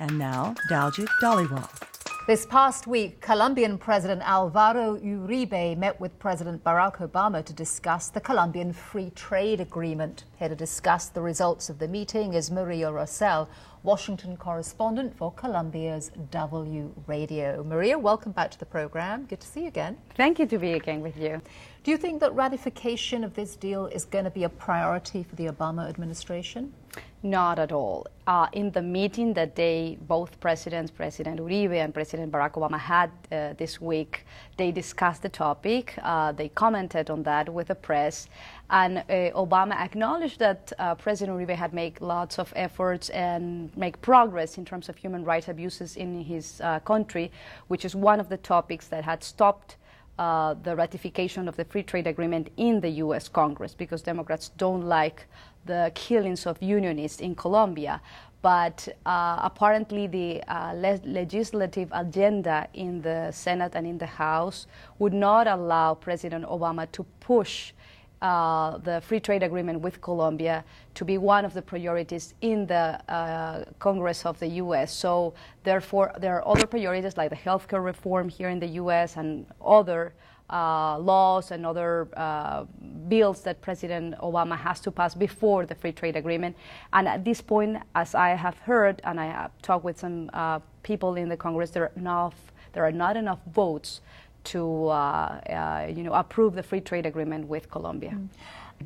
And now, Daljit Dhaliwal. This past week, Colombian President Alviro Uribe met with President Barack Obama to discuss the Colombian Free Trade Agreement. Here to discuss the results of the meeting is Luisa Rosel, Washington correspondent for Colombia's W Radio. Maria, welcome back to the program. Good to see you again. Thank you to be again with you. Do you think that ratification of this deal is going to be a priority for the Obama administration? Not at all. In the meeting that both presidents, President Uribe and President Barack Obama had this week, they discussed the topic. They commented on that with the press. And Obama acknowledged that President Uribe had made lots of efforts and make progress in terms of human rights abuses in his country, which is one of the topics that had stopped the ratification of the free trade agreement in the U.S. Congress, because Democrats don't like the killings of unionists in Colombia. But apparently the legislative agenda in the Senate and in the House would not allow President Obama to push the free trade agreement with Colombia to be one of the priorities in the Congress of the U.S. So therefore, there are other priorities like the healthcare reform here in the U.S. and other laws and other bills that President Obama has to pass before the free trade agreement. And at this point, as I have heard, and I have talked with some people in the Congress, there are not enough votes to approve the free trade agreement with Colombia.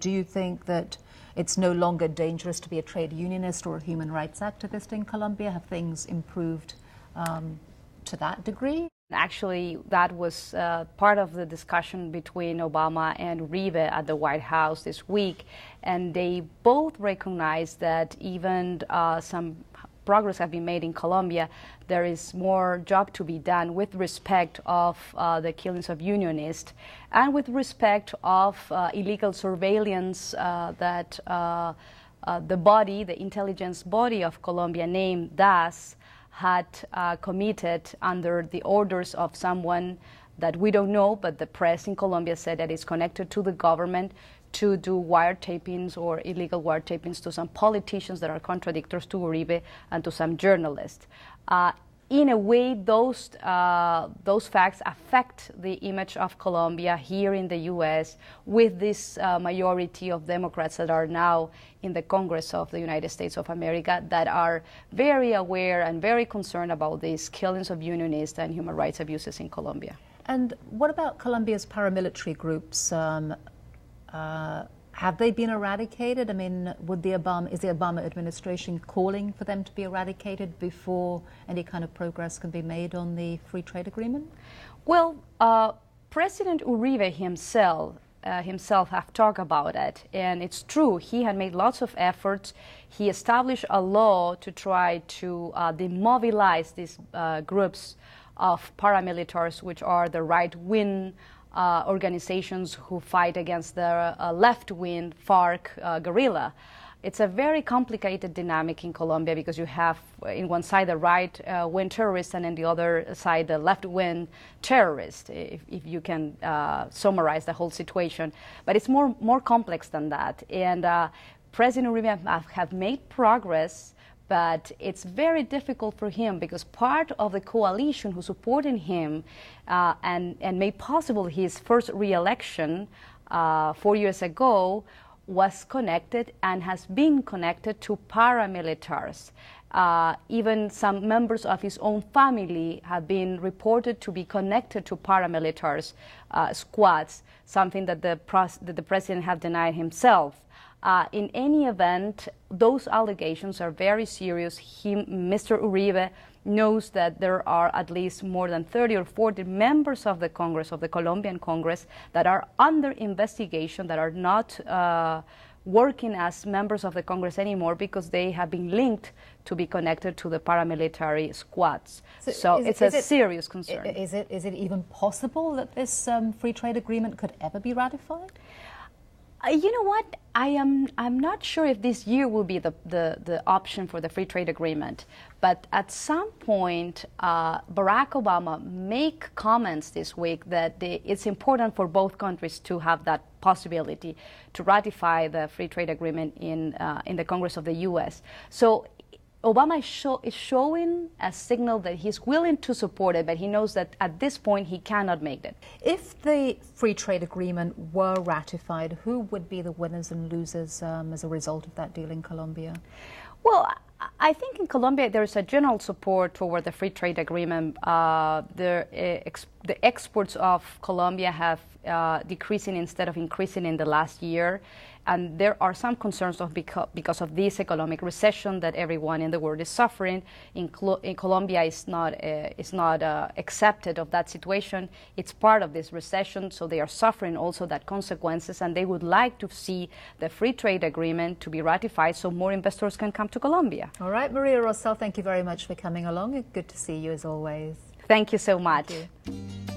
Do you think that it's no longer dangerous to be a trade unionist or a human rights activist in Colombia? Have things improved to that degree? Actually, that was part of the discussion between Obama and Uribe at the White House this week, and they both recognized that even some progress have been made in Colombia, there is more job to be done with respect of the killings of unionists and with respect of illegal surveillance that the intelligence body of Colombia named DAS had committed under the orders of someone that we don't know, but the press in Colombia said that it's connected to the government to do wiretappings or illegal wiretappings to some politicians that are contradictors to Uribe and to some journalists. In a way, those facts affect the image of Colombia here in the U.S. with this majority of Democrats that are now in the Congress of the United States of America that are very aware and very concerned about these killings of unionists and human rights abuses in Colombia. And what about Colombia's paramilitary groups? Have they been eradicated? I mean, is the Obama administration calling for them to be eradicated before any kind of progress can be made on the free trade agreement? Well, President Uribe himself have talked about it, and it's true. He had made lots of efforts. He established a law to try to demobilize these groups of paramilitaries, which are the right-wing organizations who fight against the left-wing FARC guerrilla. It's a very complicated dynamic in Colombia because you have in one side the right-wing terrorists and on the other side the left-wing terrorists, if you can summarize the whole situation. But it's more complex than that. And President Uribe have made progress, but it's very difficult for him because part of the coalition who supported him and made possible his first re-election 4 years ago was connected and has been connected to paramilitaries. Even some members of his own family have been reported to be connected to paramilitaries squads, something that the president have denied himself. In any event, those allegations are very serious. Mr. Uribe knows that there are at least more than 30 or 40 members of the Congress, of the Colombian Congress, that are under investigation, that are not working as members of the Congress anymore because they have been linked to be connected to the paramilitary squads. So it's a serious concern. Is it even possible that this free trade agreement could ever be ratified? You know what? I'm not sure if this year will be the option for the free trade agreement, but at some point, Barack Obama make comments this week that it's important for both countries to have that possibility to ratify the free trade agreement in the Congress of the U.S. So Obama is showing a signal that he's willing to support it, but he knows that at this point he cannot make it. If the free trade agreement were ratified, who would be the winners and losers as a result of that deal in Colombia? Well, I think in Colombia there is a general support toward the free trade agreement. The exports of Colombia have decreasing instead of increasing in the last year. And there are some concerns because of this economic recession that everyone in the world is suffering. In Colombia is not accepted of that situation. It's part of this recession, so they are suffering also that consequences, and they would like to see the free trade agreement to be ratified so more investors can come to Colombia. All right, Maria Rosel, thank you very much for coming along. Good to see you as always. Thank you so much. Thank you.